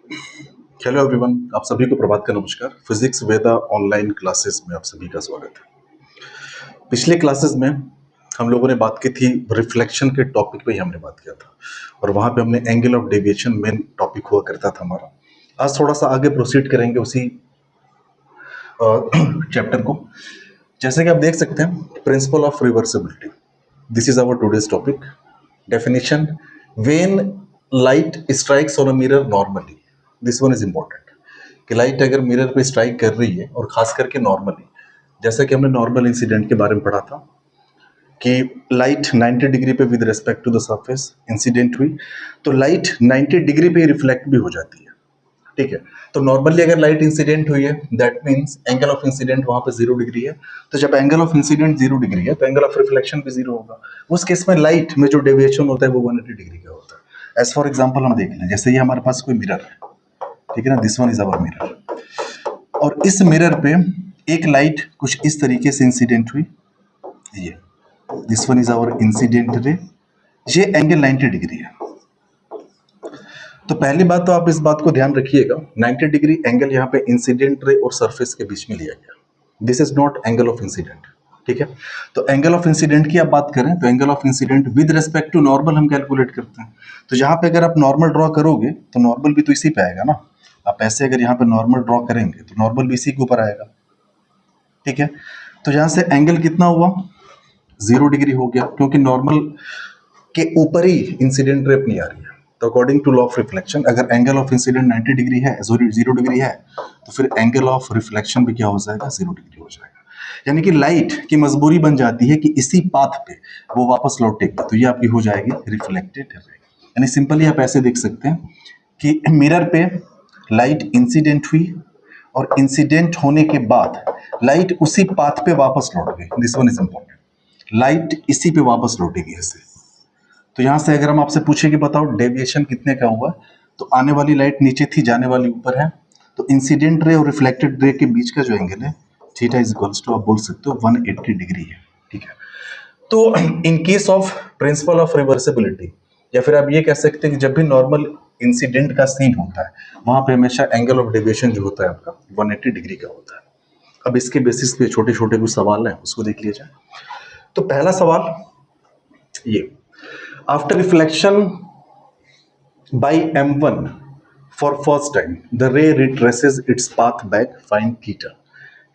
Hello everyone, आप सभी को प्रभात का नमस्कार। फिजिक्स वेदा ऑनलाइन क्लासेस में आप सभी का स्वागत है। पिछले क्लासेस में हम लोगों ने बात की थी रिफ्लेक्शन के टॉपिक पे ही हमने बात किया था और वहाँ पे हमने angle of deviation main topic हुआ करता था हमारा। आज थोड़ा सा आगे प्रोसीड करेंगे उसी चैप्टर को। जैसे कि आप देख सकते हैं, principle of reversibility, this is our today's topic. Definition: when light strikes on a mirror normally, this one is important, कि लाइट अगर मिरर पे स्ट्राइक कर रही है और खास करके नॉर्मली, जैसा कि हमने नॉर्मल इंसिडेंट के बारे में पढ़ा था कि लाइट 90 डिग्री पे with respect to the surface incident हुई, तो लाइट 90 डिग्री पे रिफ्लेक्ट भी हो जाती है। ठीक है, तो नॉर्मली अगर लाइट इंसिडेंट हुई है, that means angle of incident वहां पे 0 डिग्री है। तो जब एंगल ऑफ इंसिडेंट 0 डिग्री है तो एंगल ऑफ रिफ्लेक्शन भी 0 होगा। उस केस में लाइट में जो डेविएशन होता है वो 180 डिग्री का होता है। एज फॉर एग्जाम्पल हम देख लें, जैसे ये हमारे पास कोई मिरर है, ठीक है ना, this one is our mirror, और इस मिरर पे एक लाइट कुछ इस तरीके से इंसिडेंट हुई, ये this one is our incident ray, ये एंगल 90 डिग्री है। तो पहली बात तो आप इस बात को ध्यान रखिएगा, 90 डिग्री एंगल यहाँ पे इंसिडेंट रे और सरफेस के बीच में लिया गया। This is naught angle of incident, ठीक है। तो एंगल ऑफ इंसिडेंट की आप बात करें तो angle of incident with respect to normal हम कैलकुलेट करते हैं। तो यहाँ पे अगर आप नॉर्मल ड्रॉ करोगे तो नॉर्मल भी तो इसी पे आएगा ना। आप ऐसे अगर यहाँ पे नॉर्मल ड्रॉ करेंगे तो नॉर्मल भी इसी के ऊपर आएगा, ठीक है। तो यहाँ से एंगल कितना हुआ, 0 डिग्री हो गया, क्योंकि नॉर्मल के ऊपर ही इंसिडेंट रे अपनी आ रही है। तो according to law of reflection, अगर एंगल ऑफ इंसिडेंट 90 डिग्री है, 0 डिग्री है, तो फिर एंगल ऑफ रिफ्लेक्शन भी क्या हो जाएगा, 0 डिग्री हो जाएगा। यानी कि लाइट की मजबूरी बन जाती है कि इसी पाथ पे वो वापस लौटेगी, तो ये आपकी हो जाएगी रिफ्लेक्टेड रे। यानी सिंपली आप ऐसे देख सकते हैं कि मिरर पे लाइट इंसिडेंट हुई और इंसिडेंट होने के बाद लाइट उसी पाथ पे वापस लौट गई। This one is important, light इसी पे वापस लौटेगी ऐसे। तो यहां से अगर हम आपसे पूछे कि बताओ डेविएशन कितने का हुआ, तो आने वाली लाइट नीचे थी, जाने वाली ऊपर है, तो इंसिडेंट रे और रिफ्लेक्टेड रे के बीच का जो एंगल है थीटा इज इक्वल्स टू, आप बोल सकते हो 180 डिग्री है, ठीक है। तो in case of principal of reversibility, या फिर आप ये कह सकते हैं कि जब भी नॉर्मल इंसिडेंट का सीन होता है वहां पे हमेशा एंगल ऑफ डेविएशन जो होता है आपका 180 डिग्री का होता है। अब इसके बेसिस पे छोटे छोटे कुछ सवाल हैं, उसको देख लिया जाए। तो पहला सवाल ये, after reflection by m1 for first time the ray retraces its path back, find theta।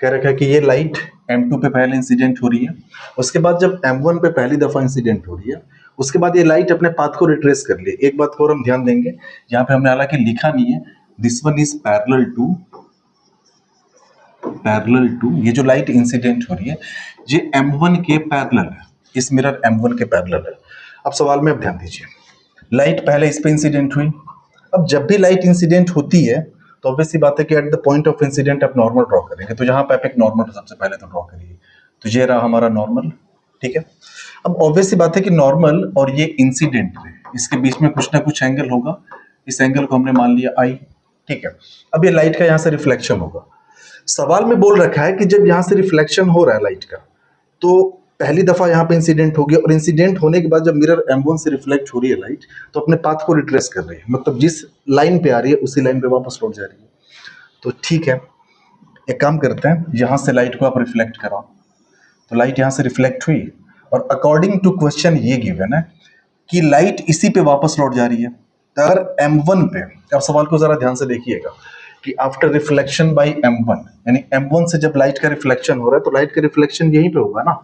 कह रखा है कि ये लाइट m2 पे पहले इंसिडेंट हो रही है, उसके बाद जब m1 पे पहली दफा इंसिडेंट हो रही है, उसके बाद ये लाइट अपने पाथ को रिट्रेस कर ली। एक बात को और हम ध्यान देंगे, यहाँ पे हमने हालांकि लिखा नहीं है, this one is parallel to, ये जो लाइट इंसिडेंट हो रही है ये m1 के पैरेलल है, इस मिरर m1 के पैरेलल है। अब सवाल में अब ध्यान दीजिए, लाइट पहले इस पे इंसिडेंट हुई। अब जब भी लाइट इंसिडेंट होती है तो ऑब्वियसली बात है कि at the point of incident आप नॉर्मल ड्रॉ करेंगे। तो यहाँ पे आप एक नॉर्मल सबसे पहले तो ड्रॉ करिए, तो ये रहा हमारा नॉर्मल, ठीक है। अब ऑब्वियसली बात है कि नॉर्मल और ये इंसिडेंट है, इसके बीच में कुछ ना कुछ एंगल होगा, इस एंगल को हमने मान लिया आई, ठीक है। अब ये लाइट का यहाँ से रिफ्लेक्शन होगा। सवाल में बोल रखा है कि जब यहाँ से रिफ्लेक्शन हो रहा है लाइट का, तो पहली दफा यहाँ पे इंसिडेंट हो गया, और इंसिडेंट होने के बाद जब मिरर m1 से रिफ्लेक्ट हो रही है लाइट, तो अपने पाथ को रिट्रेस कर रही है, मतलब जिस लाइन पे आ रही है उसी लाइन पे वापस लौट जा रही है। तो ठीक है, एक काम करते हैं, यहाँ से लाइट को आप रिफ्लेक्ट कराओ। तो लाइट यहाँ से रिफ्लेक्ट हुई और अकॉर्डिंग टू क्वेश्चन ये गिवन है कि लाइट इसी पे वापस लौट जा रही है। तो अगर m1 पे, अब सवाल को जरा ध्यान से देखिएगा कि आफ्टर रिफ्लेक्शन बाई m1, यानी m1 से जब लाइट का रिफ्लेक्शन हो रहा है तो लाइट का रिफ्लेक्शन यहीं पे होगा ना,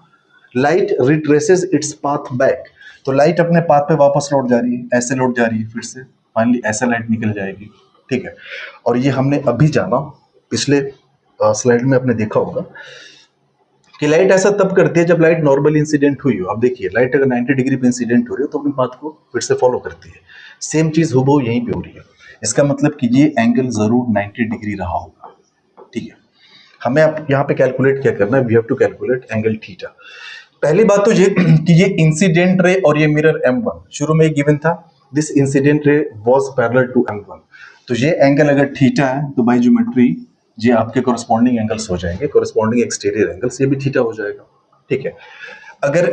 light retraces it's path back, तो लाइट अपने पाथ पे वापस लौट जा रही है, ऐसे लौट जा रही है, फिर से फाइनली ऐसे लाइट निकल जाएगी, ठीक है। और ये हमने अभी जाना, पिछले स्लाइड में आपने देखा होगा कि लाइट ऐसा तब करती है जब लाइट नॉर्मल इंसिडेंट हुई हो। अब देखिए, लाइट अगर 90 डिग्री पे इंसिडेंट हो रही है तो अपने पाथ को फिर से फॉलो करती है, सेम चीज हुबहू यहीं पे हो रही है। इसका मतलब कि ये एंगल जरूर 90 डिग्री रहा होगा, ठीक है। हमें अब यहाँ पे कैलकुलेट क्या करना है, we have to calculate angle theta. पहली बात तो ये कि ये इंसिडेंट रे और ये मिरर m1, शुरू में गिवन था this incident ray was parallel to m1, तो ये एंगल अगर थीटा है तो बाय ज्योमेट्री ये आपके कोरिस्पोंडिंग एंगल्स हो जाएंगे, कोरिस्पोंडिंग एक्सटीरियर एंगल्स, ये भी थीटा हो जाएगा, ठीक है। अगर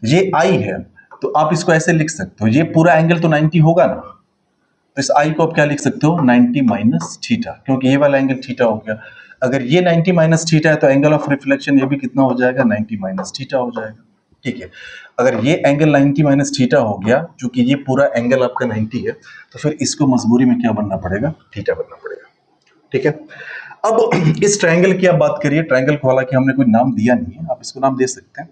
ये आई है तो आप इसको ऐसे लिख सकते हो, ये पूरा एंगल तो 90 होगा ना, तो इस आई को आप क्या लिख सकते हो 90 माइनस थीटा, क्योंकि ये वाला एंगल थीटा हो गया। अगर ये 90 माइनस थीटा है तो एंगल ऑफ रिफ्लेक्शन ये भी कितना हो जाएगा 90 माइनस थीटा हो जाएगा। ठीक है, अगर ये एंगल 90 माइनस थीटा हो गया, चूंकि ये पूरा एंगल आपका 90 है, तो फिर इसको मजबूरी में क्या बनना पड़ेगा, थीटा बनना पड़ेगा। ठीक है, अब इस ट्रायंगल की आप बात करिए, ट्रायंगल को हालांकि हमने कोई नाम दिया नहीं है, आप इसको नाम दे सकते हैं।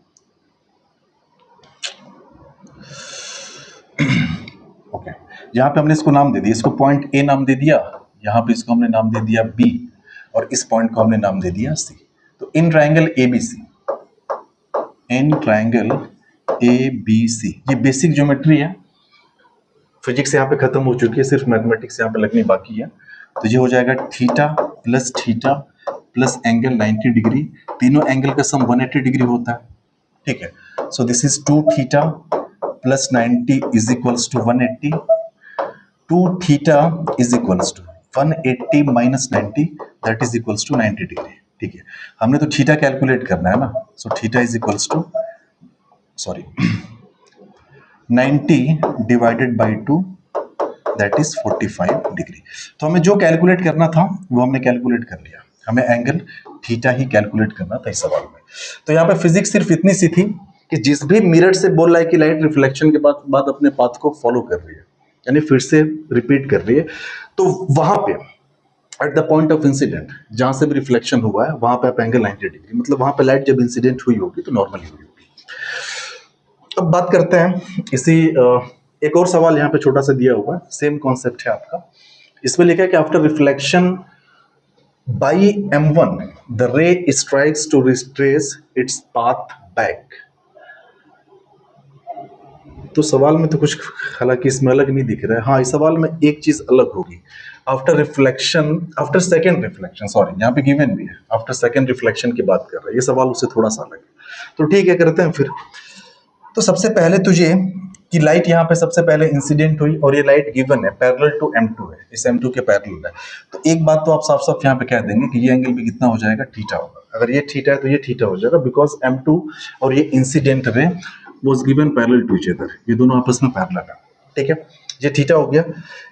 ओके, यहाँ पे हमने इसको नाम दे दिया, इसको पॉइंट ए नाम दे दिया, यहाँ पे इसको हमने नाम दे दिया बी, और इस पॉइंट को हमने नाम दे दिया सी। तो in triangle ABC, in triangle ABC, ये बेसिक ज्योमेट्री है, फिजिक्स यहाँ पे खत्म हो चुकी है, सिर्फ मैथमेटिक्स यहाँ पे लगनी बाकी है। तो ये हो जाएगा थीटा प्लस एंगल 90 डिग्री, तीनों एंगल का सम 180 डिग्री होता है। ठीक है, so this is 2 theta plus 90 is equals to 180, 2 theta is equals to 180 minus 90 that is equals to 90 degree. ठीक है, हमने तो थीटा कैलकुलेट करना है ना, so theta is equals to 90 divided by 2 that is 45 degree. तो हमें जो कैलकुलेट करना था वो हमने कैलकुलेट कर लिया, हमें एंगल थीटा ही कैलकुलेट करना था इस सवाल में। तो यहाँ पे फिजिक्स सिर्फ इतनी सी थी कि जिस भी मिरर से बोल रहा है कि लाइट रिफ्लेक्शन के बाद अपने पाथ को फॉलो कर रही है, यानी फिर से रिपीट कर रही है, तो वहां पे at the point of incident जहां से भी रिफ्लेक्शन हुआ है वहां पे आप एंगल 90 डिग्री, मतलब वहां पे लाइट जब इंसिडेंट हुई होगी तो नॉर्मली हुई होगी। अब बात करते हैं इसी एक और सवाल यहाँ पे छोटा सा दिया हुआ है, सेम कॉन्सेप्ट है आपका। इसमें लिखा है कि after reflection by M1 the ray strikes to retrace its path back. तो सवाल में तो कुछ हालांकि इसमें अलग नहीं दिख रहा है, हाँ इस सवाल में एक चीज अलग होगी, आफ्टर सेकेंड रिफ्लेक्शन, सॉरी यहाँ पे गिवन भी है, आफ्टर सेकेंड रिफ्लेक्शन की बात कर रहे हैं, ये सवाल उससे थोड़ा सा अलग है। तो ठीक है, करते हैं फिर। तो सबसे पहले तुझे कि लाइट यहाँ पे सबसे पहले इंसिडेंट हुई और ये लाइट गिवन है पैरेलल टू M2 है, इस M2 के पैरेलल है। तो एक बात तो आप साफ साफ यहाँ पे कह देंगे कि ये एंगल भी कितना हो जाएगा, थीटा होगा। अगर ये थीटा है तो ये थीटा हो जाएगा, बिकॉज M2 और ये incident ray was given parallel to each other, ये दोनों आपस में पैरेलल है। ठीक है, ये थीटा हो गया।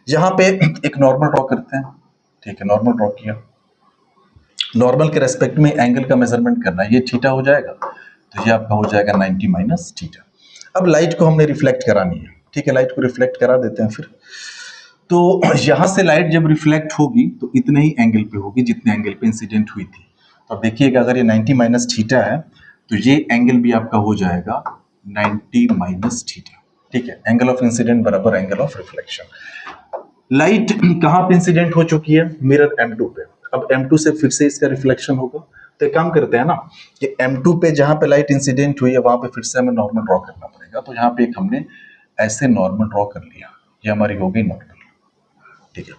यहाँ पे एक नॉर्मल ड्रॉ करते हैं। ठीक है, नॉर्मल ड्रॉ किया, नॉर्मल के रेस्पेक्ट में एंगल का मेजरमेंट करना है, ये थीटा हो जाएगा, तो ये आपका हो जाएगा 90 माइनस थीटा। अब लाइट को हमने रिफ्लेक्ट करानी है। ठीक है, लाइट को रिफ्लेक्ट करा देते हैं फिर। तो यहां से लाइट जब रिफ्लेक्ट होगी तो इतने ही एंगल पे होगी जितने एंगल पे इंसिडेंट हुई थी। तो अब देखिएगा, अगर ये 90 माइनस थीटा है तो ये एंगल भी आपका हो जाएगा 90 माइनस थीटा। ठीक है, एंगल ऑफ इंसिडेंट बराबर एंगल ऑफ रिफ्लेक्शन। लाइट कहां पे इंसिडेंट हो चुकी है, मिरर M2 पे। अब M2 से फिर से इसका रिफ्लेक्शन होगा, तो एक काम करते हैं ना कि M2 पे जहां पे लाइट इंसिडेंट हुई है वहां पे फिर से हमें नॉर्मल ड्रॉ करना पड़ेगा। तो यहाँ पे एक हमने ऐसे नॉर्मल ड्रॉ कर लिया, ये हमारी हो गई नॉर्मल। ठीक है,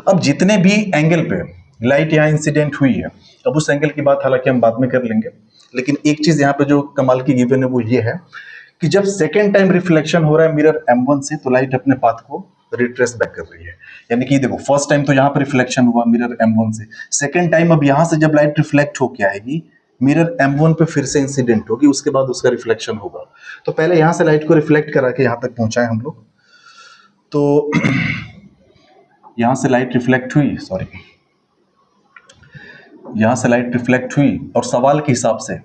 अब जितने भी एंगल पे लाइट यहाँ इंसिडेंट हुई है, अब उस एंगल की बात हालांकि हम बाद में कर लेंगे, लेकिन एक चीज यहाँ पे जो कमाल की गिवन है वो ये है कि जब सेकेंड टाइम रिफ्लेक्शन हो रहा है मिरर M1 से, तो लाइट अपने पाथ को रिट्रेस बैक कर रही है। यानी कि देखो, फर्स्ट टाइम तो यहाँ पर रिफ्लेक्शन हुआ मिरर M1 से, सेकेंड टाइम अब यहाँ से जब लाइट रिफ्लेक्ट होके आएगी मिरर M1 पे फिर से इंसिडेंट होगी, उसके बाद उसका रिफ्लेक्शन होगा। तो पहले यहाँ से लाइट को रिफ्लेक्ट करा के यहाँ तक पहुंचाए हम लोग। तो यहाँ से लाइट रिफ्लेक्ट हुई, सॉरी यहाँ से लाइट रिफ्लेक्ट हुई, और सवाल के हिसाब से,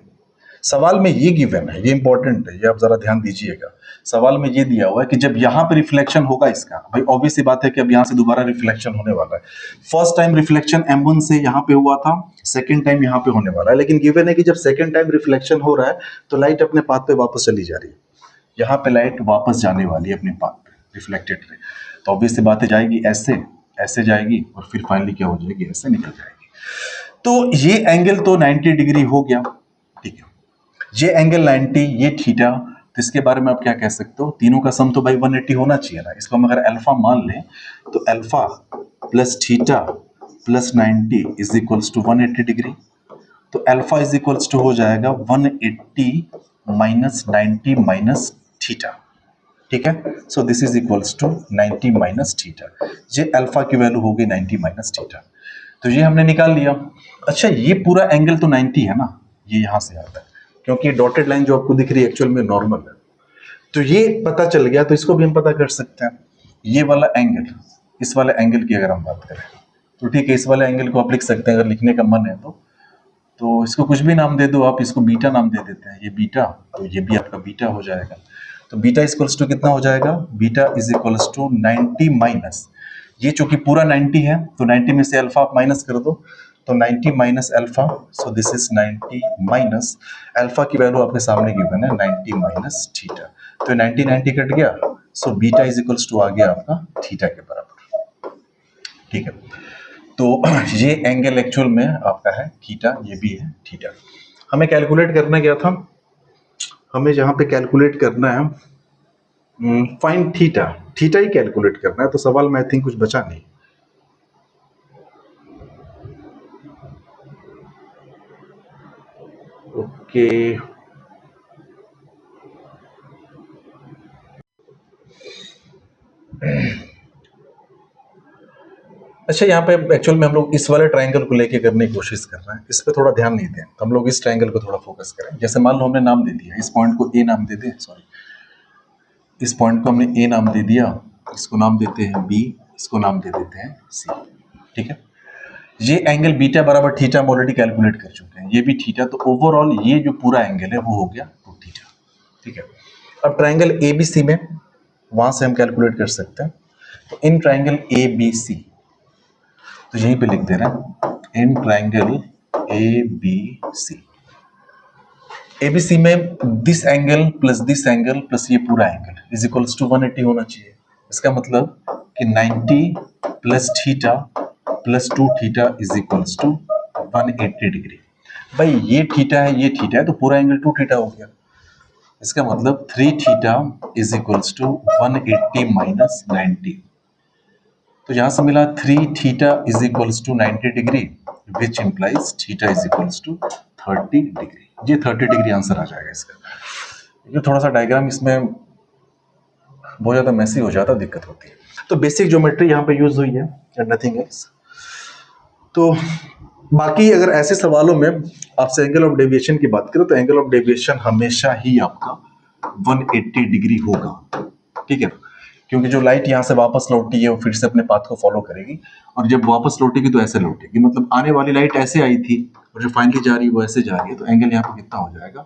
सवाल में ये गिवन है, ये इंपॉर्टेंट है, ये आप जरा ध्यान दीजिएगा। सवाल में ये दिया हुआ है कि जब यहाँ पे रिफ्लेक्शन होगा इसका, भाई ऑब्वियस सी बात है कि अब यहाँ से दोबारा रिफ्लेक्शन होने वाला है। फर्स्ट टाइम रिफ्लेक्शन M1 से यहाँ पे हुआ था, सेकंड टाइम यहाँ पे होने वाला है, लेकिन गिवन है कि जब सेकंड टाइम रिफ्लेक्शन हो रहा है तो लाइट अपने पाथ पे वापस चली जा रही है। यहाँ पे लाइट वापस जाने वाली है अपने पाथ पे, रिफ्लेक्टेड रे। तो ऑब्वियस सी बात है, जाएगी ऐसे, ऐसे जाएगी और फिर फाइनली क्या हो जाएगी, ऐसे निकल जाएगी। तो ये एंगल तो 90 डिग्री हो गया। ठीक है, ये एंगल 90, ये थीटा, तो इसके बारे में आप क्या कह सकते हो, तीनों का सम तो भाई 180 होना चाहिए ना। इसको हम अगर अल्फा मान लें तो alpha plus theta plus 90 is equals to 180 degree. तो अल्फा इज इक्वल्स टू हो जाएगा 180 माइनस 90 माइनस थीटा। ठीक है, so this is equals to 90 minus theta. ये अल्फा की वैल्यू होगी 90 माइनस थीटा, तो ये हमने निकाल लिया। अच्छा, ये पूरा एंगल तो 90 है ना, ये यहां से आता है, क्योंकि डॉटेड लाइन जो आपको दिख रही है एक्चुअल में नॉर्मल है। तो ये पता चल गया, तो इसको भी हम पता कर सकते हैं। ये वाला एंगल इस वाले एंगल की अगर हम बात करें तो ठीक है, इस वाले एंगल को आप लिख सकते हैं अगर लिखने का मन है तो इसको कुछ भी नाम दे दो आप, इसको बीटा नाम दे देते हैं, ये बीटा, तो ये भी आपका बीटा हो जाएगा। तो बीटा इक्वल्स टू कितना हो जाएगा, beta is equals to 90 minus, ये चूंकि पूरा 90 है तो 90 में से अल्फा आप माइनस कर दो, तो 90 minus alpha, so this is 90 minus alpha की वैल्यू आपके सामने गिवन है 90 माइनस थीटा, तो 90 90 कट गया, so beta is equals to आ गया आपका थीटा के बराबर। ठीक है, तो ये एंगल एक्चुअल में आपका है थीटा, ये भी है थीटा। हमें कैलकुलेट करना क्या था, हमें जहां पे कैलकुलेट करना है फाइंड थीटा, थीटा ही कैलकुलेट करना है, तो सवाल में आई थिंक कुछ बचा नहीं। ओके, अच्छा यहाँ पे एक्चुअल में हम लोग इस वाले ट्रायंगल को लेके करने की कोशिश कर रहे हैं, इस पे थोड़ा ध्यान नहीं दें, तो हम लोग इस ट्रायंगल को थोड़ा फोकस करें। जैसे मान लो हमने नाम दे दिया, इस पॉइंट को ए नाम दे दें, सॉरी इस पॉइंट को हमने ए नाम दे दिया, इसको नाम देते हैं बी, इसको नाम दे देते हैं सी। ठीक है, ये एंगल बीटा बराबर थीटा हम ऑलरेडी कैलकुलेट कर चुके हैं, ये भी थीटा, तो ओवरऑल ये जो पूरा एंगल है वो हो गया 2 थीटा। ठीक है, अब ट्रायंगल ए बी सी में वहां से हम कैलकुलेट कर सकते हैं, तो इन ट्रायंगल ए बी सी, तो यहीं पे लिख दे रहे हैं in triangle A B C, ABC में दिस एंगल प्लस ये पूरा एंगल इज इक्वल्स टू 180 होना चाहिए। इसका मतलब कि 90 plus theta plus 2 theta is equals to 180 degree. भाई ये थीटा है, ये थीटा है, तो पूरा एंगल 2 थीटा हो गया। इसका मतलब 3 theta is equals to 180 minus 90, तो यहां से मिला 3 theta is equals to 90 degree, which implies theta is equals to 30 degree. ये 30 डिग्री आंसर आ जाएगा इसका। ये थोड़ा सा डायग्राम इसमें बहुत ज्यादा मैसी हो जाता, दिक्कत होती है। तो बेसिक ज्योमेट्री यहाँ पे यूज हुई है एंड नथिंग एल्स। तो बाकी अगर ऐसे सवालों में आपसे एंगल ऑफ डेविएशन की बात करें तो एंगल ऑफ डेविएशन हमेशा ही आपका 180 डिग्री होगा। ठीक है, क्योंकि जो लाइट यहाँ से वापस लौटी है वो फिर से अपने पाथ को फॉलो करेगी, और जब वापस लौटेगी तो ऐसे लौटेगी, मतलब आने वाली लाइट ऐसे आई थी और जो फाइनली जा रही है वो ऐसे जा रही है, तो एंगल यहाँ पे कितना हो जाएगा,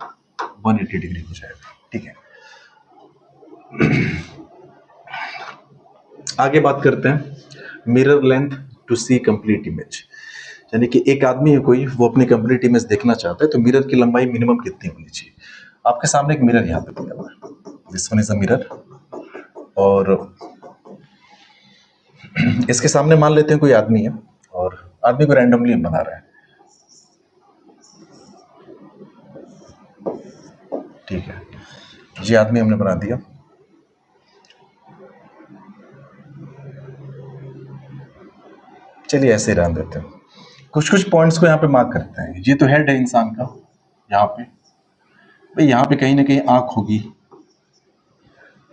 180 डिग्री हो जाएगा। ठीक है, आगे बात करते हैं mirror length to see complete image, यानी कि एक आदमी है कोई, वो अपनी कंप्लीट इमेज देखना चाहता है, तो मिरर की लंबाई मिनिमम कितनी होनी चाहिए। आपके सामने एक मिरर यहाँ पे दिया हुआ है, this one is a mirror, और इसके सामने मान लेते हैं कोई आदमी है, और आदमी को रैंडमली हम बना रहे हैं। ठीक है, ये आदमी हमने बना दिया। चलिए ऐसे ही रहने देते हैं, कुछ कुछ पॉइंट्स को यहाँ पे मार्क करते हैं। ये तो हेड है इंसान का, यहाँ पे भाई यहाँ पे कहीं ना कहीं आंख होगी।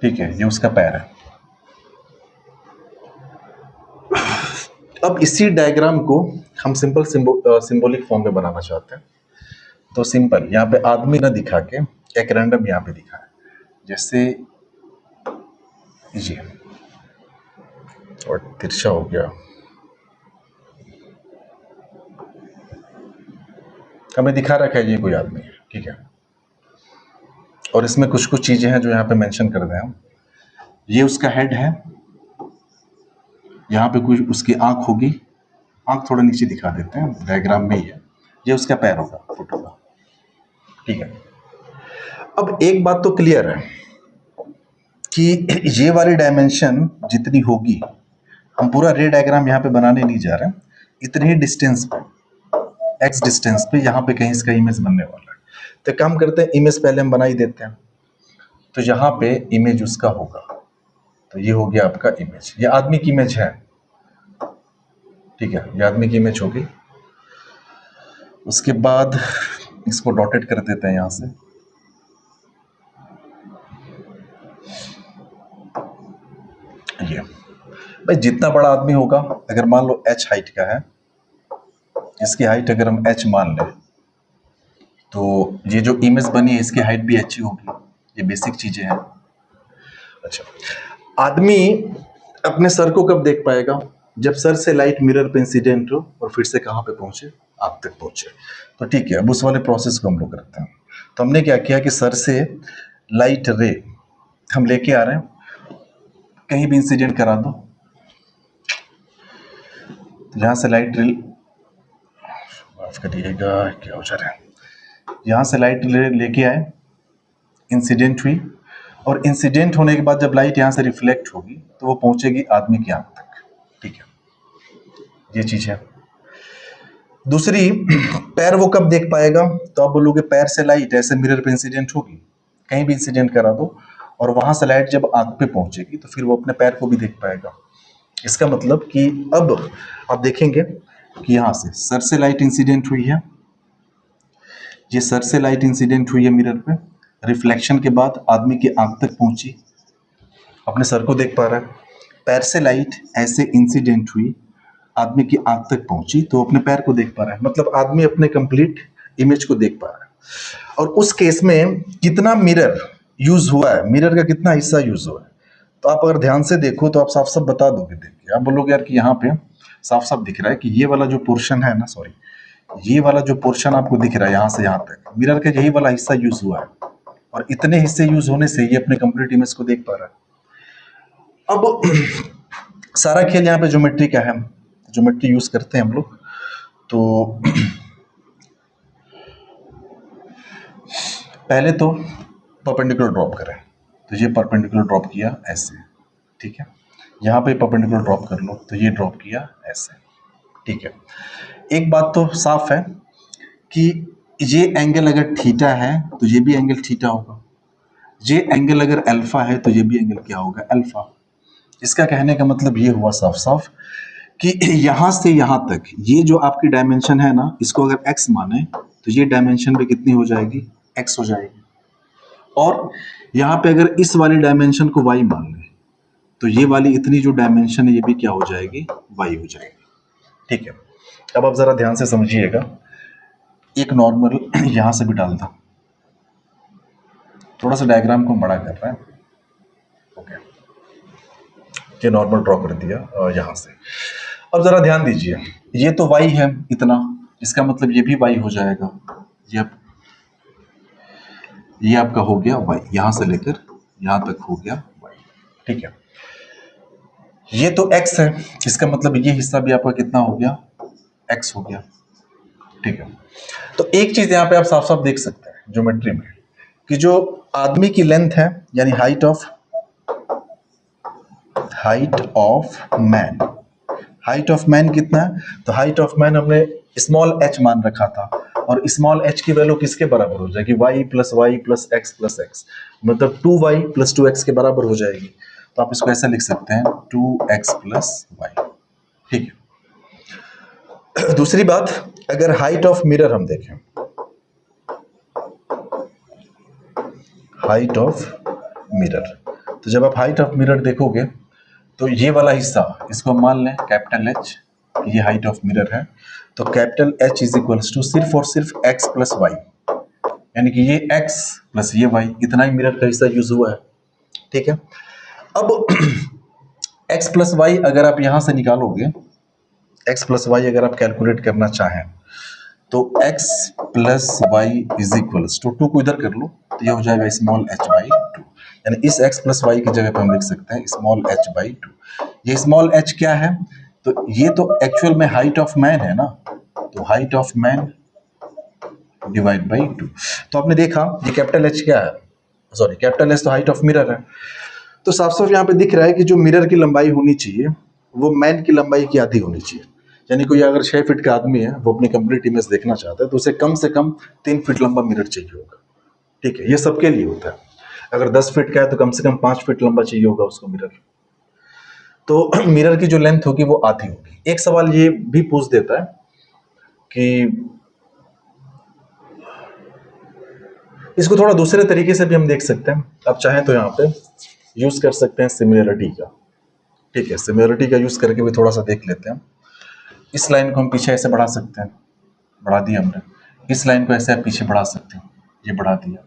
ठीक है, ये उसका पैर है। अब इसी डायग्राम को हम सिंपल सिंबॉलिक फॉर्म में बनाना चाहते हैं, तो सिंपल यहाँ पे आदमी ना दिखा के एक रैंडम यहाँ पे दिखा है, जैसे ये, और तिरछा हो गया। हमें दिखा रखा है ये कोई आदमी है। ठीक है, और इसमें कुछ कुछ चीजें हैं जो यहाँ पे मेंशन कर रहे हैं। ये उसका हेड है, यहाँ पे कुछ उसकी आंख होगी, आंख थोड़ा नीचे दिखा देते हैं, डायग्राम में ही है। ये उसका पैर होगा, फुट होगा। ठीक है, अब एक बात तो क्लियर है कि ये वाली डायमेंशन जितनी होगी, हम पूरा रे डायग्राम यहाँ पे बनाने नहीं जा रहे हैं, इतने ही डिस्टेंस पे, एक्स डिस्टेंस पे यहाँ पे कहीं इसका इमेज बनने वाला है। तो काम करते हैं, इमेज पहले हम बना ही देते हैं। तो यहाँ पे इमेज उसका होगा, तो ये हो गया आपका इमेज, ये आदमी की इमेज है। ठीक है, ये आदमी की इमेज होगी। उसके बाद इसको डॉटेड कर देते हैं यहाँ से। ये भाई जितना बड़ा आदमी होगा, अगर मान लो h हाइट का है, इसकी हाइट अगर हम h मान लें, तो ये जो इमेज बनी है इसकी हाइट भी h ही होगी। ये बेसिक चीजें हैं। अच्छा, आदमी अपने सर को कब देख पाएगा? जब सर से लाइट मिरर पे इंसिडेंट हो और फिर से कहाँ पे पहुंचे? आँख तक पहुंचे। तो ठीक है, अब उस वाले प्रोसेस को हम लोग करते हैं। तो हमने क्या किया कि सर से लाइट रे हम लेके आ रहे हैं, कहीं भी इंसिडेंट करा दो। तो यहाँ से लाइट रे, माफ करिएगा क्या हो जा रहा है, यहाँ से लाइट लेके आए, इंसिडेंट हुई, और इंसिडेंट होने के बाद जब लाइट यहाँ से रिफ्लेक्ट होगी तो वो पहुंचेगी आदमी की आंख तक। ठीक है, ये चीज है। दूसरी, पैर वो कब देख पाएगा? तो आप बोलोगे पैर से लाइट ऐसे मिरर पे इंसिडेंट होगी, कहीं भी इंसिडेंट करा दो और वहां से लाइट जब आंख पे पहुंचेगी तो फिर वो अपने पैर को भी देख पाएगा। इसका मतलब कि अब आप देखेंगे कि यहां से सर से लाइट इंसिडेंट हुई है, ये सर से लाइट इंसिडेंट हुई है मिरर पे, रिफ्लेक्शन के बाद आदमी की आंख तक पहुंची, अपने सर को देख पा रहा है। पैर से लाइट ऐसे इंसिडेंट हुई, आदमी की आंख तक पहुंची तो अपने पैर को देख पा रहा है, मतलब आदमी अपने कंप्लीट इमेज को देख पा रहा है। और उस केस में कितना मिरर यूज हुआ है, मिरर का कितना हिस्सा यूज हुआ है, तो आप अगर ध्यान से देखो तो आप साफ साफ बता दोगे। देखिए, आप बोलोगे यार कि यहाँ पे साफ साफ दिख रहा है कि ये वाला जो पोर्शन है ना, सॉरी, ये वाला जो पोर्शन आपको दिख रहा है यहाँ से यहाँ तक, मिरर का यही वाला हिस्सा यूज हुआ है और इतने हिस्से यूज होने से ये अपने कंप्लीट इमेज को देख पा रहा है। अब सारा खेल यहाँ पे ज्योमेट्री का है, ज्योमेट्री यूज करते हैं हम लोग। तो पहले तो परपेंडिकुलर ड्रॉप करें, तो ये परपेंडिकुलर ड्रॉप किया ऐसे, ठीक है। यहाँ पे परपेंडिकुलर ड्रॉप कर लो तो ये ड्रॉप किया ऐसे, ठीक है। एक बात तो साफ है कि ये एंगल अगर थीटा है तो ये भी एंगल थीटा होगा, ये एंगल अगर अल्फा है तो ये भी एंगल क्या होगा? अल्फा। इसका कहने का मतलब ये हुआ साफ साफ कि यहां से यहां तक ये जो आपकी डायमेंशन है ना, इसको अगर x माने तो ये डायमेंशन भी कितनी हो जाएगी? x हो जाएगी। और यहाँ पे अगर इस वाली डायमेंशन को y मान लें तो ये वाली इतनी जो डायमेंशन है ये भी क्या हो जाएगी? y हो जाएगी। ठीक है, अब आप जरा ध्यान से समझिएगा। एक नॉर्मल यहां से भी डालता, थोड़ा सा डायग्राम को बड़ा कर रहा है, ओके, ये नॉर्मल ड्रॉ कर दिया और यहां से। अब जरा ध्यान दीजिए, ये तो y है इतना, इसका मतलब ये भी y हो जाएगा। ये आपका हो गया y, यहां से लेकर यहां तक हो गया y, ठीक है। ये तो x है, इसका मतलब ये हिस्सा भी आपका कितना हो गया? x हो गया, ठीक है। तो एक चीज यहाँ पे आप साफ साफ देख सकते हैं ज्योमेट्री में कि जो आदमी की लेंथ है, यानी हाइट ऑफ मैन कितना है? तो हाइट ऑफ मैन हमने स्मॉल h मान रखा था, और स्मॉल h की वैल्यू किसके बराबर हो जाएगी? y plus x plus x, मतलब 2y प्लस 2x के बराबर हो जाएगी। तो आप इसको ऐसा लिख सकते हैं 2x प्लस y, ठीक है। दूसरी बात, अगर हाइट ऑफ मिरर हम देखें, हाइट ऑफ मिरर, तो जब आप हाइट ऑफ मिरर देखोगे तो ये वाला हिस्सा, इसको मान लें कैपिटल H, ये हाइट ऑफ मिरर है, तो capital H is equals to सिर्फ और सिर्फ x प्लस वाई, यानी कि ये x प्लस ये y, इतना ही मिरर का हिस्सा यूज हुआ है, ठीक है। अब x प्लस वाई अगर आप यहां से निकालोगे, x प्लस वाई अगर आप कैलकुलेट करना चाहें तो x plus y is equals to 2 को इधर कर लो तो ये हो जाएगा स्मॉल h बाई 2, यानी इस x प्लस वाई की जगह पे हम लिख सकते हैं स्मॉल h बाई 2। ये स्मॉल h क्या है? तो ये तो एक्चुअल में हाइट ऑफ मैन है ना, तो height of man divide by 2। तो आपने देखा ये कैपिटल H क्या है, सॉरी कैपिटल H तो हाइट ऑफ मिरर है। तो साफ साफ यहाँ पे दिख रहा है कि जो मिरर की लंबाई होनी चाहिए वो मैन की लंबाई की आधी होनी चाहिए, यानी कोई अगर 6 फीट का आदमी है, वो अपनी कंप्लीट इमेज देखना चाहता है तो उसे कम से कम 3 फीट लंबा मिरर चाहिए होगा, ठीक है। ये सबके लिए होता है, अगर 10 फीट का है तो कम से कम 5 फीट लंबा चाहिए होगा उसको मिरर, तो मिरर की जो लेंथ होगी वो आधी होगी। एक सवाल ये भी पूछ देता है कि इसको थोड़ा दूसरे तरीके से भी हम देख सकते हैं, आप चाहें तो यहाँ पे यूज कर सकते हैं सिमिलरिटी का, ठीक है। सिमिलरिटी का यूज करके भी थोड़ा सा देख लेते हैं। इस लाइन को हम पीछे ऐसे बढ़ा सकते हैं, बढ़ा दिया हमने, इस लाइन को ऐसे आप पीछे बढ़ा सकते हैं, ये बढ़ा दिया।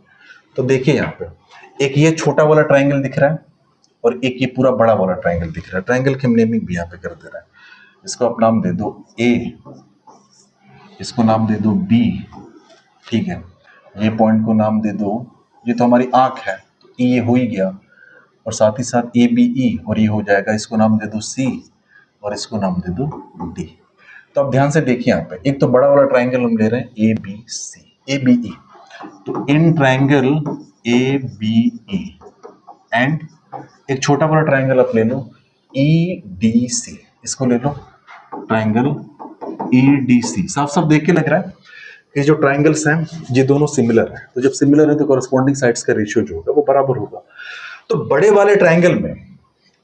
तो देखिए यहाँ पे एक ये छोटा वाला ट्राइंगल दिख रहा है, और एक ये पूरा बड़ा वाला ट्राइंगल दिख रहा है। ट्राइंगल की हम नेमिंग भी यहाँ पे कर दे रहे हैं। इसको आप नाम दे दो ए, इसको नाम दे दो बी, ठीक है। ये पॉइंट को नाम दे दो, ये तो हमारी आंख है तो ई ये हो ही गया, और साथ ही साथ ए बी ई, और ये हो जाएगा, इसको नाम दे दो सी और इसको नाम दे दो डी। तो अब ध्यान से देखिए यहाँ पे, एक तो बड़ा वाला ट्राइंगल हम ले रहे हैं ए बी सी, ए बी ई, तो in triangle A B E and एक छोटा वाला ट्राइंगल आप ले लो ई डी सी, इसको ले लो ट्राइंगल ई डी सी। साफ साफ देख के लग रहा है कि जो ट्राइंगल्स हैं ये दोनों सिमिलर हैं, तो जब सिमिलर है तो कॉरस्पॉन्डिंग साइड्स का रेशियो जो होगा वो बराबर होगा। तो बड़े वाले ट्राइंगल में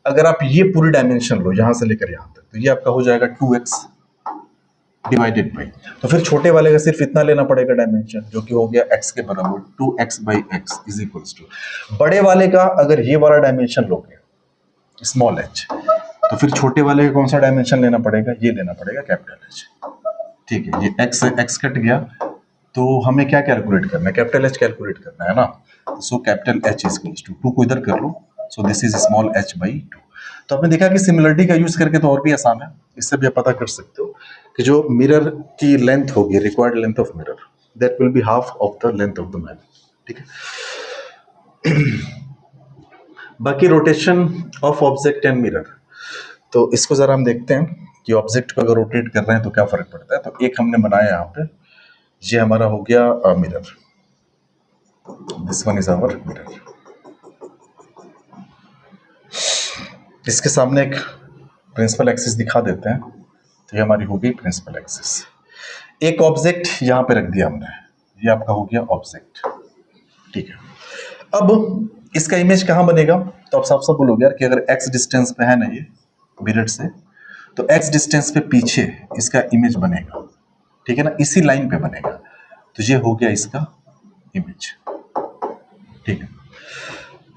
अगर आप ये पूरी डायमेंशन लो यहां से लेकर यहां तक, तो ये आपका हो जाएगा 2x डिवाइडेड बाई, तो फिर छोटे वाले का सिर्फ इतना लेना पड़ेगा डायमेंशन, जो कि हो गया x के बराबर 2x by x is equals to. बड़े वाले का अगर ये वाला डायमेंशन लोगे स्मॉल h, तो फिर छोटे वाले का कौन सा डायमेंशन लेना पड़ेगा, ये लेना पड़ेगा कैपिटल H, ठीक है। ये x कट गया, तो हमें क्या कैलकुलेट करना है, कैपिटल H कैलकुलेट करना है ना। So capital H is equals to 2 को इधर कर लो, so this is small h by 2। तो आपने देखा कि सिमिलरिटी का यूज करके तो और भी आसान है, इससे भी आप पता कर सकते हो कि जो मिरर की लेंथ होगी, required length of mirror, that will be half of the length of the man, ठीक है। बाकी rotation of object and mirror, तो इसको जरा हम देखते हैं कि ऑब्जेक्ट को अगर रोटेट कर रहे हैं तो क्या फर्क पड़ता है। तो एक हमने बनाया यहाँ पे, ये हमारा हो गया mirror, this one is our mirror. इसके सामने एक प्रिंसिपल एक्सिस दिखा देते हैं, तो ये हमारी हो गई प्रिंसिपल एक्सिस। एक ऑब्जेक्ट यहाँ पे रख दिया हमने, ये आपका हो गया ऑब्जेक्ट, ठीक है। अब इसका इमेज कहाँ बनेगा, तो आप साफ साफ बोलोगे यार कि अगर x डिस्टेंस पे है ना ये मिरर से, तो x डिस्टेंस पे पीछे इसका इमेज बनेगा, ठीक है ना, इसी लाइन पे बनेगा, तो ये हो गया इसका इमेज, ठीक है।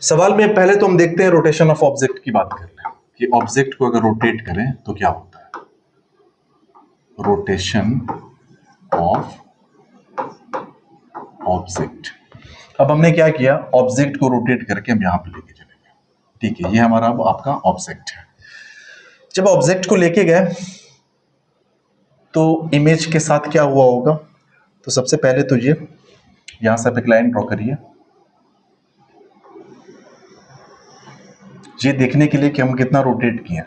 सवाल में पहले तो हम देखते हैं रोटेशन ऑफ ऑब्जेक्ट की बात कर लें कि ऑब्जेक्ट को अगर रोटेट करें तो क्या होता है। रोटेशन ऑफ ऑब्जेक्ट, अब हमने क्या किया, ऑब्जेक्ट को रोटेट करके हम यहां पे लेके चलेंगे, ठीक है। ये हमारा अब आपका ऑब्जेक्ट है। जब ऑब्जेक्ट को लेके गए तो इमेज के साथ क्या हुआ होगा, तो सबसे पहले तो ये यहां से आप एक लाइन ड्रॉ करिए, ये देखने के लिए कि हम कितना रोटेट किए।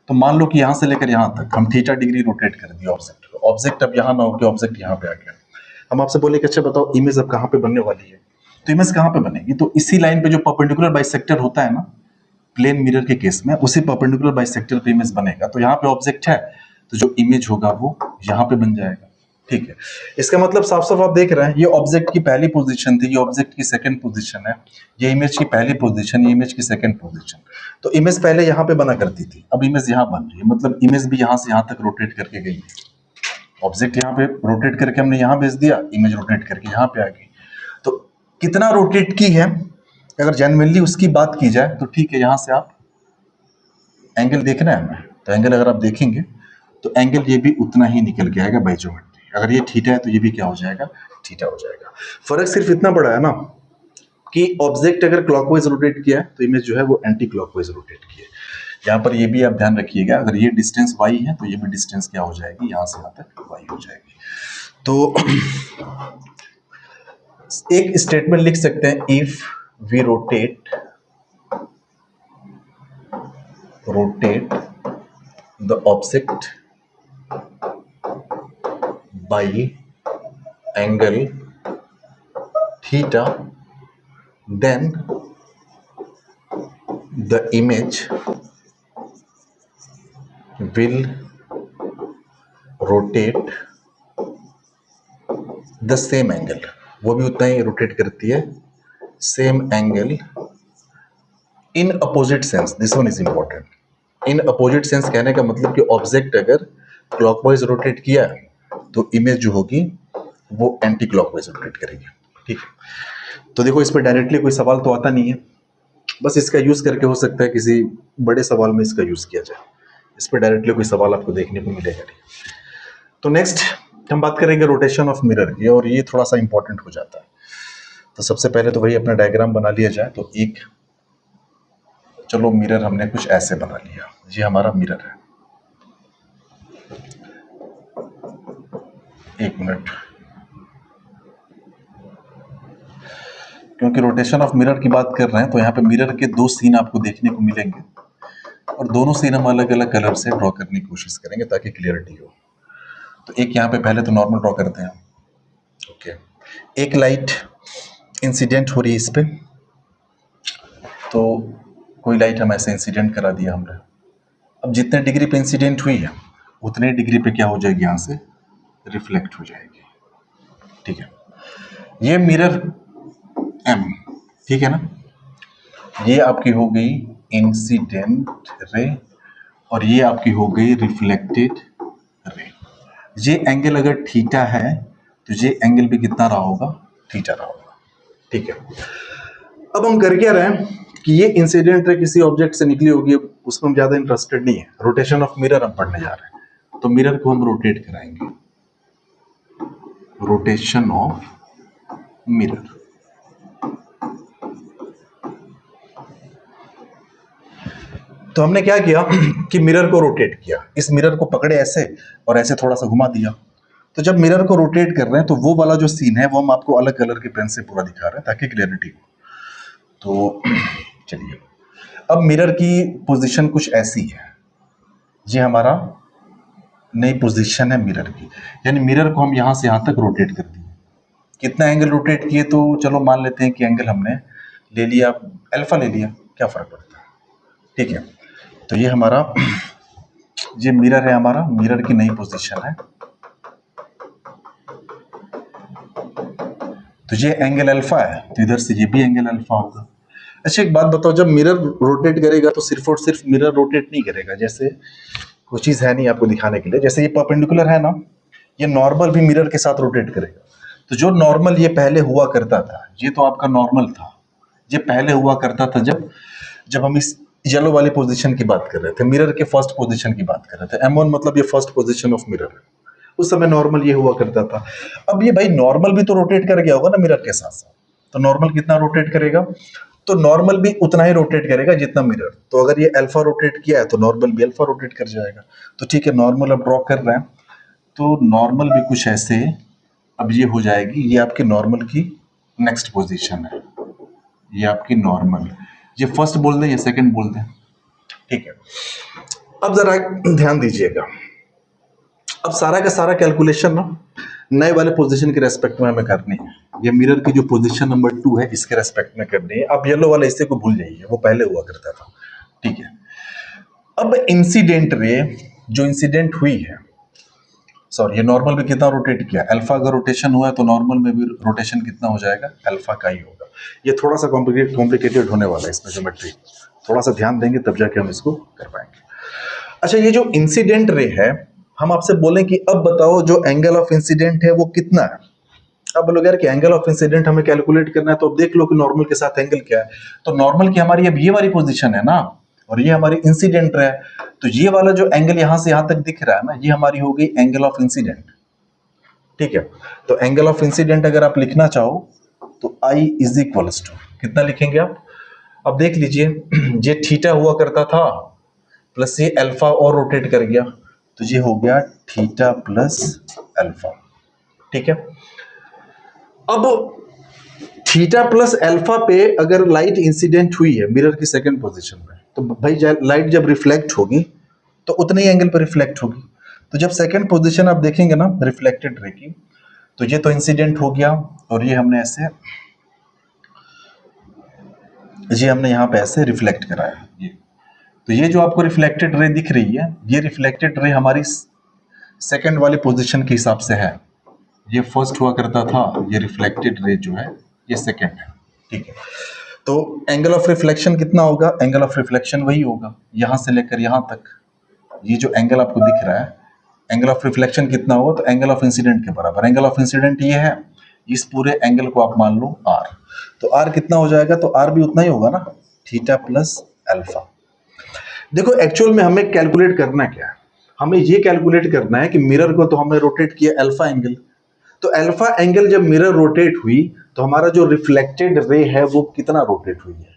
तो मान लो कि यहां से लेकर यहां तक हम थीटा डिग्री रोटेट कर दिया ऑब्जेक्ट को, ऑब्जेक्ट अब यहां ना हो कि ऑब्जेक्ट यहां पे आ गया। हम आपसे बोले कि अच्छा बताओ इमेज अब कहां पे बनने वाली है, तो इमेज कहां पे बनेगी, तो इसी लाइन पे जो परपेंडिकुलर बाइसेक्टर होता है ना प्लेन मिरर के केस में, उसी परपेंडिकुलर बाइसेक्टर पे इमेज बनेगा। तो यहाँ पे ऑब्जेक्ट है तो जो इमेज होगा वो यहाँ पे बन जाएगा, ठीक है। इसका मतलब साफ साफ आप देख रहे हैं, ये ऑब्जेक्ट की पहली पोजीशन थी, ये ऑब्जेक्ट की सेकंड पोजीशन है, ये इमेज की पहली पोजीशन, ये इमेज की सेकंड पोजीशन। तो इमेज पहले यहाँ पे बना करती थी, अब इमेज यहाँ बन रही है, मतलब इमेज भी यहाँ से यहाँ तक रोटेट करके गई है। ऑब्जेक्ट यहाँ पे रोटेट करके हमने यहाँ भेज दिया, इमेज रोटेट करके यहाँ पे आ गई। तो कितना रोटेट की है अगर जेन्युइनली उसकी बात की जाए तो ठीक है, यहाँ से आप एंगल देखना है हमें, तो एंगल अगर आप देखेंगे तो एंगल ये भी उतना ही निकल के आएगा बाई ज्योमेट्री। अगर ये थीटा है तो ये भी क्या हो जाएगा, थीटा हो जाएगा। फर्क सिर्फ इतना बड़ा है ना कि ऑब्जेक्ट अगर क्लॉकवाइज रोटेट किया है तो इमेज जो है वो एंटी क्लॉकवाइज रोटेट की है। यहाँ पर ये भी आप ध्यान रखिएगा, अगर ये डिस्टेंस y है तो ये भी डिस्टेंस क्या हो जाएगी, यहाँ से यहाँ तक y हो जाएगी। तो एक स्टेटमेंट लिख सकते हैं, if we rotate the object by angle theta, then the image will rotate the same angle, वो भी उतना ही रोटेट करती है, same angle in opposite sense, this one is important। In opposite sense कहने का मतलब कि ऑब्जेक्ट अगर क्लॉकवाइज रोटेट किया तो इमेज जो होगी वो एंटी क्लॉकवाइज रोटेट करेगी, ठीक है। तो देखो इस पर डायरेक्टली कोई सवाल तो आता नहीं है, बस इसका यूज करके हो सकता है किसी बड़े सवाल में इसका यूज किया जाए, इस पर डायरेक्टली कोई सवाल आपको देखने को मिलेगा नहीं। तो नेक्स्ट हम बात करेंगे रोटेशन ऑफ मिरर की, और ये थोड़ा सा इंपॉर्टेंट हो जाता है। तो सबसे पहले तो वही अपना डायग्राम बना लिया जाए। तो एक चलो मिरर हमने कुछ ऐसे बना लिया, ये हमारा मिरर है। एक मिनट, क्योंकि रोटेशन ऑफ मिरर की बात कर रहे हैं तो यहाँ पे मिरर के दो सीन आपको देखने को मिलेंगे और दोनों सीन हम अलग अलग कलर से ड्रॉ करने की कोशिश करेंगे ताकि क्लियरिटी हो। तो एक यहाँ पे पहले तो नॉर्मल ड्रॉ करते हैं। ओके, एक लाइट इंसिडेंट हो रही है इस पे, तो कोई लाइट हम ऐसे इंसिडेंट करा दिया हमने। अब जितने डिग्री पे इंसिडेंट हुई है उतने डिग्री पे क्या हो जाएगी, यहाँ से रिफ्लेक्ट हो जाएगी। ठीक है, ये मिरर एम, ठीक है ना, ये आपकी हो गई इंसिडेंट रे और ये आपकी हो गई रिफ्लेक्टेड रे। ये एंगल अगर थीटा है तो ये एंगल भी कितना रहा होगा, थीटा रहा होगा। ठीक है, अब हम कर क्या रहे हैं कि ये इंसिडेंट रे किसी ऑब्जेक्ट से निकली होगी, उसमें हम ज्यादा इंटरेस्टेड नहीं है। रोटेशन ऑफ मिरर हम पढ़ने जा रहे हैं, तो मिरर को हम रोटेट कराएंगे, रोटेशन ऑफ मिरर। तो हमने क्या किया कि मिरर को रोटेट किया, इस मिरर को पकड़े ऐसे और ऐसे थोड़ा सा घुमा दिया। तो जब मिरर को रोटेट कर रहे हैं तो वो वाला जो सीन है वो हम आपको अलग कलर के पेन से पूरा दिखा रहे हैं ताकि क्लियरिटी हो। तो चलिए, अब मिरर की पोजीशन कुछ ऐसी है, ये हमारा नई पोजीशन है मिरर की, यानी मिरर को हम यहाँ से यहाँ तक रोटेट कर दिए। कितना एंगल रोटेट किए, तो चलो मान लेते हैं कि एंगल हमने ले लिया अल्फा, ले लिया, क्या फर्क पड़ता है। ठीक है, तो ये हमारा ये मिरर है, हमारा मिरर की नई पोजीशन है। तो ये एंगल अल्फा है, तो इधर से ये भी एंगल अल्फा होगा। अच्छा एक बात बताओ, जब मिरर रोटेट करेगा तो सिर्फ और सिर्फ मिरर रोटेट नहीं करेगा, जैसे कोई चीज है नहीं आपको दिखाने के लिए, जैसे ये परपेंडिकुलर है ना, ये नॉर्मल भी मिरर के साथ रोटेट करेगा। तो जो नॉर्मल ये पहले हुआ करता था, ये तो आपका नॉर्मल था, ये पहले हुआ करता था जब हम इस येलो वाली पोजीशन की बात कर रहे थे, मिरर के फर्स्ट पोजीशन की बात कर रहे थे। M1 मतलब ये फर्स्ट पोजीशन ऑफ मिरर है, उस समय नॉर्मल ये हुआ करता था। अब ये भाई नॉर्मल भी तो रोटेट कर गया होगा ना मिरर के साथ साथ, तो नॉर्मल कितना रोटेट करेगा, तो नॉर्मल भी उतना ही रोटेट करेगा जितना मिरर। तो अगर ये अल्फा रोटेट किया है तो नॉर्मल भी अल्फा रोटेट कर जाएगा। तो ठीक है, नॉर्मल अब ड्रॉ कर रहे हैं, तो नॉर्मल भी कुछ ऐसे अब ये हो जाएगी, ये आपके नॉर्मल की नेक्स्ट पोजीशन है, ये आपकी नॉर्मल, ये फर्स्ट बोल दें या सेकंड बोल दें। ठीक है, अब जरा ध्यान दीजिएगा, अब सारा का सारा कैलकुलेशन ना नए वाले पोजीशन के रेस्पेक्ट में हमें करनी है। ये मिरर की जो पोजीशन नंबर 2 है इसके रेस्पेक्ट में करनी है। अब येलो वाला हिस्से को भूल जाइए, वो पहले हुआ करता था। ठीक है, अब इंसिडेंट रे जो इंसिडेंट हुई है, सॉरी ये नॉर्मल में कितना रोटेट किया, अल्फा अगर रोटेशन हुआ है तो नॉर्मल में भी रोटेशन कितना हो जाएगा, अल्फा का ही होगा। ये थोड़ा सा कॉम्प्लिकेटेड होने वाला है, इसमें ज्योमेट्री थोड़ा सा ध्यान देंगे तब जाके हम इसको कर पाएंगे। अच्छा, ये जो इंसिडेंट रे है, हम आपसे बोलें कि अब बताओ जो एंगल ऑफ इंसिडेंट है वो कितना है। अब बोलो यार कि एंगल ऑफ इंसिडेंट हमें कैलकुलेट करना है, तो अब देख लो कि नॉर्मल के साथ एंगल क्या है। तो नॉर्मल की हमारी अब ये वाली पोजीशन है ना, और ये हमारी इंसिडेंट है, तो ये वाला जो एंगल यहां से यहां तक दिख रहा है ना, ये हमारी हो गई एंगल ऑफ इंसिडेंट। ठीक है, तो एंगल ऑफ इंसिडेंट अगर आप लिखना चाहो तो I इज इक्वल्स टू कितना लिखेंगे आप, अब देख लीजिए, ये थीटा हुआ करता था प्लस ये अल्फा और रोटेट कर गया, तो ये हो गया थीटा प्लस अल्फा। ठीक है, अब थीटा प्लस अल्फा पे अगर लाइट इंसिडेंट हुई है मिरर की सेकंड पोजीशन में, तो भाई लाइट जब रिफ्लेक्ट होगी तो उतने ही एंगल पर रिफ्लेक्ट होगी। तो जब सेकंड पोजीशन आप देखेंगे ना रिफ्लेक्टेड रे की, तो ये तो इंसिडेंट हो गया और ये हमने ऐसे, ये हमने यहाँ पे ऐसे रिफ्लेक्ट कराया। ये तो ये जो आपको रिफ्लेक्टेड रे दिख रही है, ये रिफ्लेक्टेड रे हमारी सेकंड वाली पोजीशन के हिसाब से है। ये फर्स्ट हुआ करता था, ये रिफ्लेक्टेड रे जो है ये सेकंड है। ठीक है, तो एंगल ऑफ रिफ्लेक्शन कितना होगा, एंगल ऑफ रिफ्लेक्शन वही होगा यहां से लेकर यहां तक, ये जो एंगल आपको दिख रहा है, एंगल ऑफ रिफ्लेक्शन कितना होगा, तो एंगल ऑफ इंसिडेंट के बराबर। एंगल ऑफ इंसिडेंट ये है, इस पूरे एंगल को आप मान लो r, तो r कितना हो जाएगा, तो r भी उतना ही होगा ना, थीटा प्लस अल्फा। देखो एक्चुअल में हमें कैलकुलेट करना क्या है, हमें ये कैलकुलेट करना है कि मिरर को तो हमने रोटेट किया अल्फा एंगल, तो अल्फा एंगल जब मिरर रोटेट हुई तो हमारा जो रिफ्लेक्टेड रे है वो कितना रोटेट हुई है,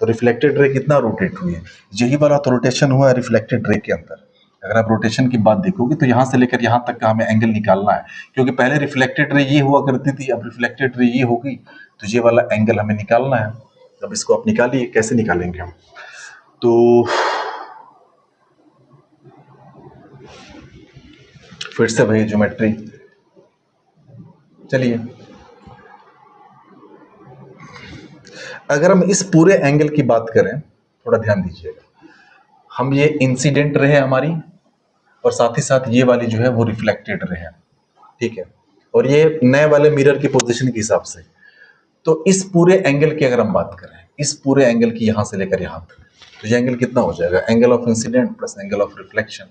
तो रिफ्लेक्टेड रे कितना रोटेट हुई है, यही वाला तो रोटेशन हुआ है रिफ्लेक्टेड रे के अंदर। अगर आप रोटेशन की बात देखोगे तो यहाँ से लेकर यहाँ तक का हमें एंगल निकालना है, क्योंकि पहले रिफ्लेक्टेड रे ये हुआ करती थी, अब रिफ्लेक्टेड रे ये होगी, तो ये वाला एंगल हमें निकालना है। अब इसको आप निकालिए, कैसे निकालेंगे हम, तो फिर से वही ज्योमेट्री, चलिए अगर हम इस पूरे एंगल की बात करें, थोड़ा ध्यान दीजिएगा, हम ये इंसिडेंट रे है हमारी, और साथ ही साथ ये वाली जो है वो रिफ्लेक्टेड रे है, ठीक है, और ये नए वाले मिरर की पोजीशन के हिसाब से। तो इस पूरे एंगल की अगर हम बात करें, इस पूरे एंगल की यहां से लेकर यहां तक, तो ये एंगल कितना हो जाएगा, angle of incident plus angle of reflection.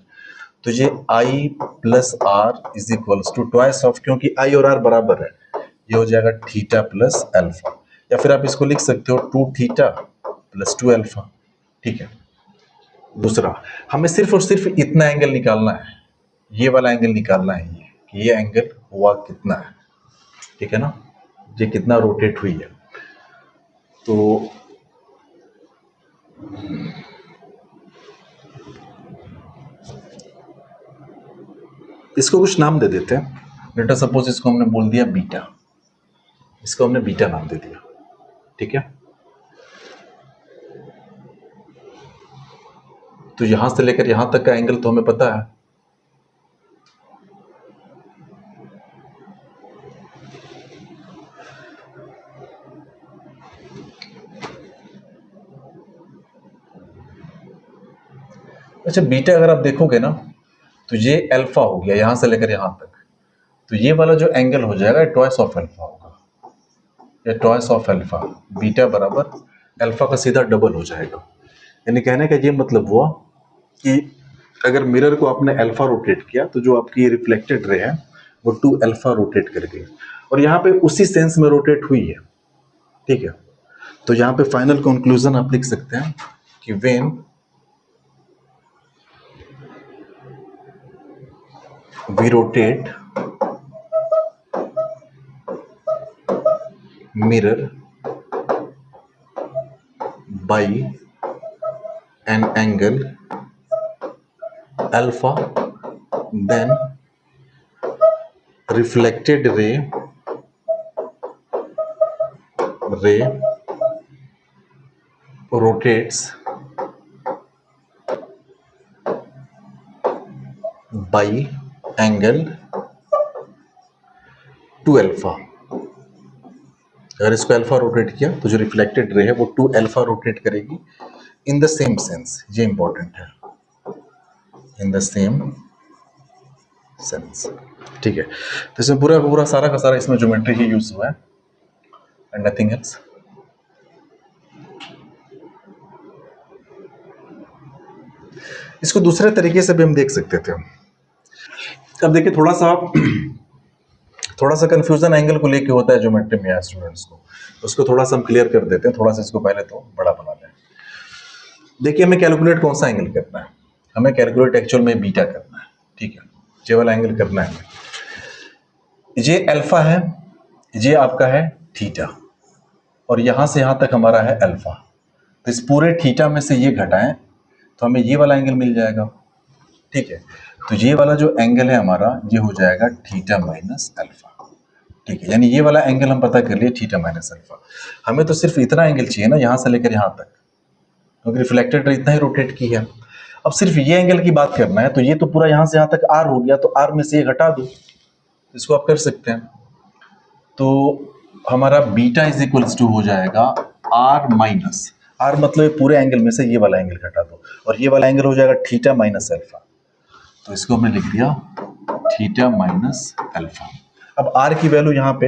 तो ये I plus R is equals to twice of, क्योंकि आई और आर बराबर है, ये हो जाएगा थीटा प्लस अल्फा, या फिर आप इसको लिख सकते हो 2 थीटा प्लस 2 अल्फा, ठीक है। दूसरा, हमें सिर्फ और सिर्फ इतना एंगल निकालना है, ये वाला एंगल निकालना है, ये कि ये एंगल हुआ कितना है, ठीक है ना, ये कितना रोटेट हुई है। तो इसको कुछ नाम दे देते हैं, लेट अस सपोज इसको हमने बोल दिया बीटा, इसको हमने बीटा नाम दे दिया, ठीक है। तो यहां से लेकर यहां तक का एंगल तो हमें पता है, अच्छा बीटा अगर आप देखोगे ना, तो ये अल्फा हो गया यहां से लेकर यहां तक, तो ये वाला जो एंगल हो जाएगा ट्वाइस ऑफ अल्फा होगा, या ट्वाइस ऑफ अल्फा, बीटा बराबर अल्फा का सीधा डबल हो जाएगा। यानी कहने का ये मतलब हुआ कि अगर मिरर को आपने अल्फा रोटेट किया, तो जो आपकी रिफ्लेक्टेड रे है वो 2 अल्फा रोटेट कर गई, और यहाँ पे उसी सेंस में रोटेट हुई है, ठीक है। तो यहाँ पे फाइनल कंक्लूजन आप लिख सकते हैं कि when we rotate mirror by an angle alpha, then reflected ray rotates by angle 2 alpha. अगर इसको अल्फा रोटेट किया तो जो रिफ्लेक्टेड रे है वो 2 अल्फा रोटेट करेगी इन द सेम सेंस, ये इंपॉर्टेंट है, इन द सेम सेंस, ठीक है। तो इसमें पूरा पूरा सारा का सारा इसमें ज्योमेट्री ही यूज हुआ है एंड नथिंग एल्स। इसको दूसरे तरीके से भी हम देख सकते थे। अब देखिए थोड़ा सा कंफ्यूजन एंगल को लेके होता है ज्योमेट्री में स्टूडेंट्स को, उसको थोड़ा सा हम क्लियर कर देते हैं, थोड़ा सा इसको पहले तो बड़ा बना लें। देखिए हमें कैलकुलेट कौन सा एंगल करना है, हमें कैलकुलेट एक्चुअल में बीटा करना है, ठीक है, ये वाला एंगल करना है। ये अल्फा है, ये आपका है थीटा, और यहां से यहां तक हमारा है अल्फा, तो इस पूरे थीटा में से ये घटाएं तो हमें ये वाला एंगल मिल जाएगा, ठीक है। तो ये वाला जो एंगल है हमारा, ये हो जाएगा थीटा माइनस अल्फा, ठीक है। यानी ये वाला एंगल हम पता कर लिए थीटा माइनस अल्फा। हमें तो सिर्फ इतना एंगल चाहिए ना, यहां से लेकर यहां तक, क्योंकि रिफ्लेक्टेड रे इतना ही रोटेट की है। अब सिर्फ ये एंगल की बात करना है, तो ये तो पूरा यहां से यहां तक आर हो गया, तो आर में से ये घटा दो, इसको आप कर सकते हैं। तो हमारा बीटा इज इक्वल्स टू हो जाएगा आर माइनस, आर मतलब पूरे एंगल में से ये वाला एंगल घटा दो, और ये वाला एंगल हो जाएगा थीटा माइनस अल्फा, तो इसको हमने लिख दिया थीटा माइनस अल्फा। अब आर की वैल्यू यहाँ पे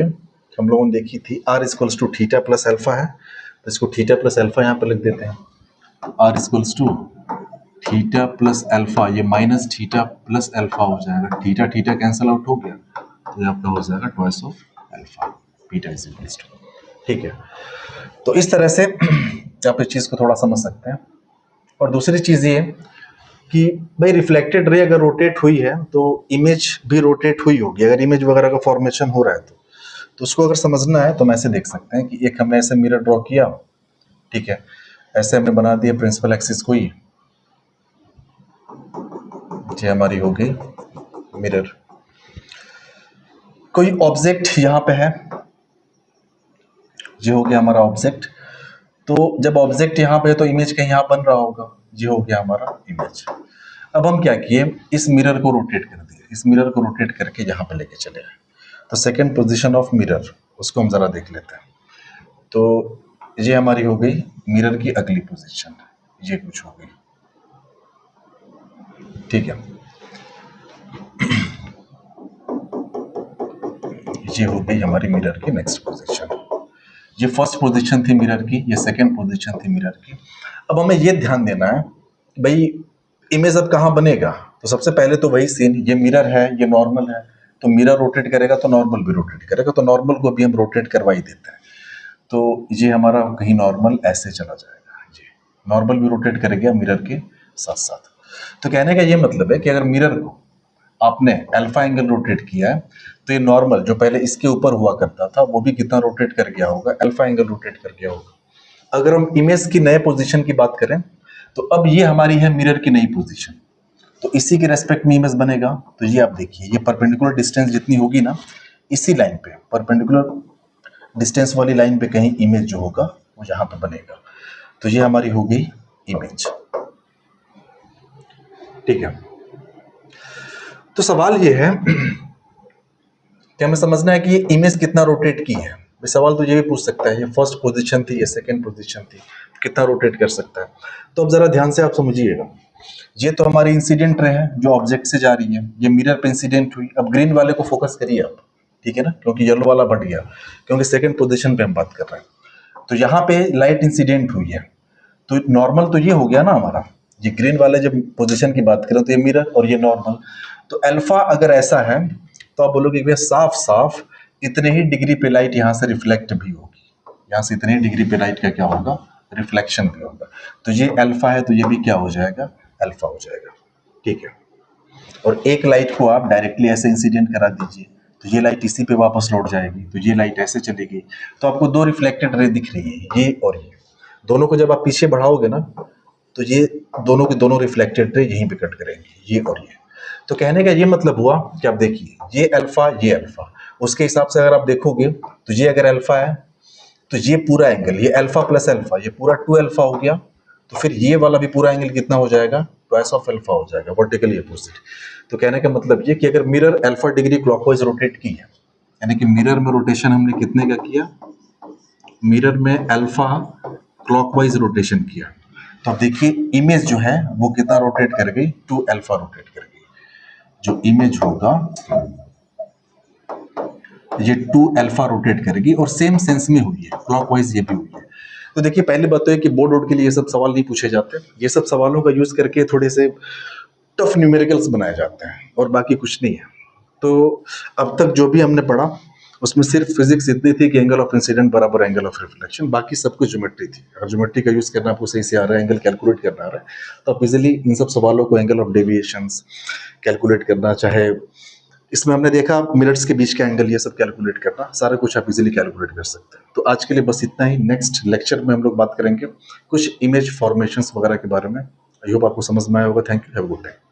हम लोगों ने देखी थी, R equals to theta plus alpha है, तो इसको थीटा प्लस अल्फा यहाँ पे लिख देते हैं, R equals to theta plus alpha, ये माइनस थीटा प्लस अल्फा हो जाएगा, थीटा थीटा कैंसिल आउट हो गया, तो ये आपका हो जाएगा twice of alpha, beta is equals to, ठीक है। तो इस तरह से आप इस चीज़ को थोड़ा समझ सकते हैं। और दूसरी चीज़ ये कि भाई रिफ्लेक्टेड रे अगर रोटेट हुई है तो इमेज भी रोटेट हुई होगी, अगर इमेज वगैरह का फॉर्मेशन हो रहा है तो उसको अगर समझना है तो हम ऐसे देख सकते हैं कि एक हमने ऐसे मिरर ड्रॉ किया, ठीक है, ऐसे हमने बना दिया प्रिंसिपल एक्सिस को ही, ये हमारी हो गई मिरर। कोई ऑब्जेक्ट यहाँ पे है, ये हो गया हमारा ऑब्जेक्ट। तो जब ऑब्जेक्ट यहाँ पे है तो इमेज कहीं यहाँ बन रहा होगा, ये हो गया हमारा इमेज। अब हम क्या किए, इस मिरर को रोटेट कर दिए, इस मिरर को रोटेट करके यहाँ पे लेके चले आए। तो सेकेंड पोजीशन ऑफ मिरर, उसको हम जरा देख लेते हैं। तो ये हमारी हो गई मिरर की अगली पोजीशन, ये कुछ हो गई, ठीक है। ये हो गई हमारी मिरर की नेक्स्ट पोजीशन। ये फर्स्ट पोजीशन थी मिरर की, ये सेकंड पोजीशन थी मिरर की। अब हमें ये ध्यान देना है भाई इमेज अब कहाँ बनेगा। तो सबसे पहले तो वही सीन, ये मिरर है, ये नॉर्मल है, तो मिरर रोटेट करेगा तो नॉर्मल भी रोटेट करेगा, तो नॉर्मल को भी हम रोटेट करवा ही देते हैं। तो ये हमारा कहीं नॉर्मल ऐसे चला जाएगा, ये नॉर्मल भी रोटेट करेगा मिरर के साथ साथ। तो कहने का ये मतलब है कि अगर मिरर को आपने अल्फा एंगल रोटेट किया है तो ये नॉर्मल जो पहले इसके ऊपर हुआ करता था वो भी कितना रोटेट कर गया होगा, अल्फा एंगल रोटेट कर गया होगा। अगर हम इमेज की नए पोजीशन की बात करें तो अब ये हमारी है मिरर की नई पोजीशन, तो इसी के रेस्पेक्ट में इमेज बनेगा। तो ये आप देखिए, ये परपेंडिकुलर डिस्टेंस जितनी होगी ना, इसी लाइन पे परपेंडिकुलर डिस्टेंस वाली लाइन पे कहीं इमेज जो होगा वो यहाँ पे बनेगा। तो ये हमारी हो गई इमेज, ठीक है। तो सवाल ये है कि हमें समझना है कि ये इमेज कितना रोटेट की है। सवाल तो ये भी पूछ सकता है, ये फर्स्ट पोजीशन थी, ये सेकंड पोजीशन थी, कितना रोटेट कर सकता है। तो अब जरा ध्यान से आप समझिएगा, ये तो हमारी इंसिडेंट रे है जो ऑब्जेक्ट से जा रही है, ये मिरर पे इंसिडेंट हुई। अब ग्रीन वाले को फोकस करिए आप, ठीक है ना, क्योंकि येलो वाला बढ़ गया, क्योंकि सेकंड पोजीशन पे हम बात कर रहे हैं। तो यहाँ पे लाइट इंसिडेंट हुई है, तो नॉर्मल तो ये हो गया ना हमारा, ये ग्रीन वाले जब पोजीशन की बात करें तो ये मिरर और ये नॉर्मल। तो अल्फा अगर ऐसा है तो आप बोलोगे भैया साफ साफ इतने ही डिग्री पे लाइट यहाँ से रिफ्लेक्ट भी होगी, यहाँ से इतने ही डिग्री पे लाइट का क्या होगा, रिफ्लेक्शन भी होगा। तो ये अल्फा है तो ये भी क्या हो जाएगा, अल्फा हो जाएगा, ठीक है। और एक लाइट को आप डायरेक्टली ऐसे इंसिडेंट करा दीजिए तो ये लाइट इसी पे वापस लौट जाएगी, तो ये लाइट ऐसे चलेगी। तो आपको दो रिफ्लेक्टेड रे दिख रही है, ये और ये, दोनों को जब आप पीछे बढ़ाओगे ना तो ये दोनों के दोनों रिफ्लेक्टेड रे यहीं पे कट करेंगे, ये और ये। तो कहने का ये मतलब हुआ कि आप देखिए ये अल्फा, ये अल्फा, उसके हिसाब से अगर आप देखोगे तो ये अगर अल्फा है तो ये पूरा एंगल, ये अल्फा प्लस अल्फा, ये पूरा 2 अल्फा हो गया। तो फिर ये वाला भी पूरा एंगल कितना हो जाएगा, ट्वाइस ऑफ अल्फा हो जाएगा, वर्टिकली अपोजिट। तो कहने का मतलब ये कि अगर mirror alpha degree clockwise rotate की है, यानी कि मिरर में रोटेशन हमने कितने का किया, मिरर में अल्फा क्लॉकवाइज रोटेशन किया, तो अब देखिए इमेज जो है वो कितना रोटेट कर गई, 2 अल्फा रोटेट कर गई। जो इमेज होगा ये 2 अल्फा रोटेट करेगी, और सेम सेंस में हुई है, क्लॉकवाइज ये भी हुई है। तो देखिए पहली बात तो है कि बोर्ड वोर्ड के लिए ये सब सवाल नहीं पूछे जाते, ये सब सवालों का यूज करके थोड़े से टफ न्यूमेरिकल्स बनाए जाते हैं और बाकी कुछ नहीं है। तो अब तक जो भी हमने पढ़ा उसमें सिर्फ फिजिक्स इतनी थी कि एंगल ऑफ इंसिडेंट बराबर एंगल ऑफ रिफ्लेक्शन, बाकी सब कुछ ज्योमेट्री थी। अगर ज्योमेट्री का यूज करना आपको सही से आ रहा है, एंगल कैलकुलेट करना आ रहा है, तो आप इजिली इन सब सवालों को, एंगल ऑफ डेविएशंस कैलकुलेट करना, चाहे इसमें हमने देखा मिरर्स के बीच का एंगल, ये सब कैलकुलेट करना, सारा कुछ आप इजीली कैलकुलेट कर सकते हैं। तो आज के लिए बस इतना ही। नेक्स्ट लेक्चर में हम लोग बात करेंगे कुछ इमेज फॉर्मेशंस वगैरह के बारे में। आई होप आपको समझ में आया होगा। Thank you, have a good day.